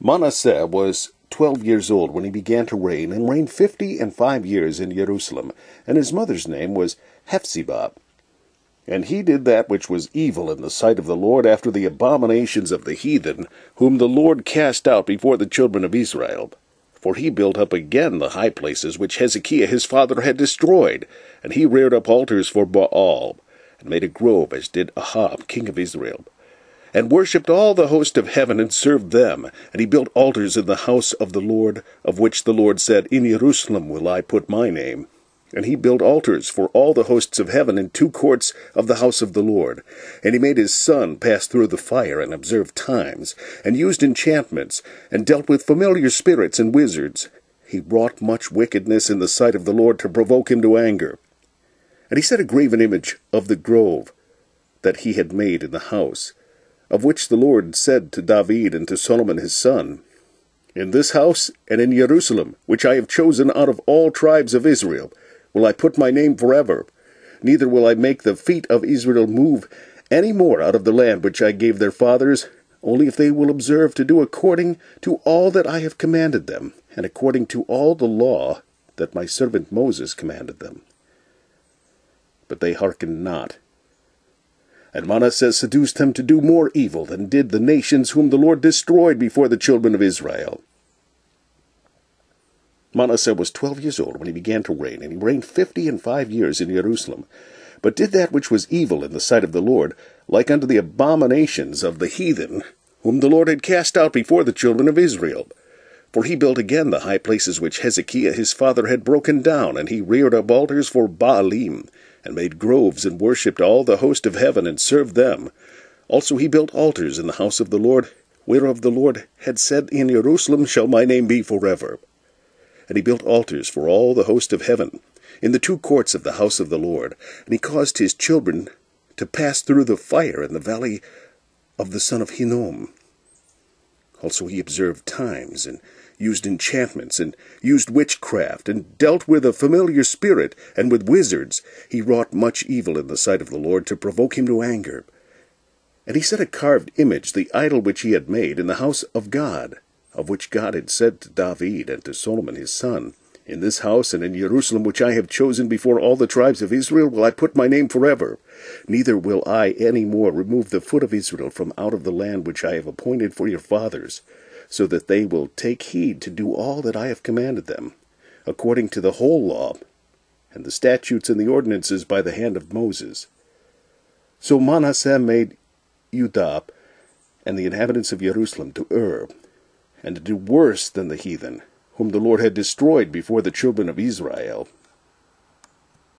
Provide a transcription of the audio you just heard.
Manasseh was 12 years old when he began to reign, and reigned 50 and 5 years in Jerusalem, and his mother's name was Hephzi. And he did that which was evil in the sight of the Lord, after the abominations of the heathen, whom the Lord cast out before the children of Israel. For he built up again the high places which Hezekiah his father had destroyed, and he reared up altars for Baal, and made a grove, as did Ahab king of Israel, and worshipped all the host of heaven, and served them. And he built altars in the house of the Lord, of which the Lord said, In Jerusalem will I put my name. And he built altars for all the hosts of heaven in 2 courts of the house of the Lord. And he made his son pass through the fire, and observed times, and used enchantments, and dealt with familiar spirits and wizards. He wrought much wickedness in the sight of the Lord, to provoke him to anger. And he set a graven image of the grove that he had made in the house, of which the Lord said to David and to Solomon his son, In this house and in Jerusalem, which I have chosen out of all tribes of Israel, will I put my name forever. Neither will I make the feet of Israel move any more out of the land which I gave their fathers, only if they will observe to do according to all that I have commanded them, and according to all the law that my servant Moses commanded them. But they hearkened not. And Manasseh seduced them to do more evil than did the nations whom the Lord destroyed before the children of Israel. Manasseh was 12 years old when he began to reign, and he reigned 50 and 5 years in Jerusalem, but did that which was evil in the sight of the Lord, like unto the abominations of the heathen, whom the Lord had cast out before the children of Israel. For he built again the high places which Hezekiah his father had broken down, and he reared up altars for Baalim, and made groves, and worshipped all the host of heaven, and served them. Also he built altars in the house of the Lord, whereof the Lord had said, In Jerusalem shall my name be forever. And he built altars for all the host of heaven, in the 2 courts of the house of the Lord. And he caused his children to pass through the fire in the valley of the son of Hinnom. Also he observed times, and used enchantments, and used witchcraft, and dealt with a familiar spirit, and with wizards. He wrought much evil in the sight of the Lord, to provoke him to anger. And he set a carved image, the idol which he had made, in the house of God, of which God had said to David and to Solomon his son, In this house and in Jerusalem, which I have chosen before all the tribes of Israel, will I put my name forever. Neither will I any more remove the foot of Israel from out of the land which I have appointed for your fathers, so that they will take heed to do all that I have commanded them, according to the whole law, and the statutes and the ordinances by the hand of Moses. So Manasseh made Judah and the inhabitants of Jerusalem to err, and to do worse than the heathen, whom the Lord had destroyed before the children of Israel.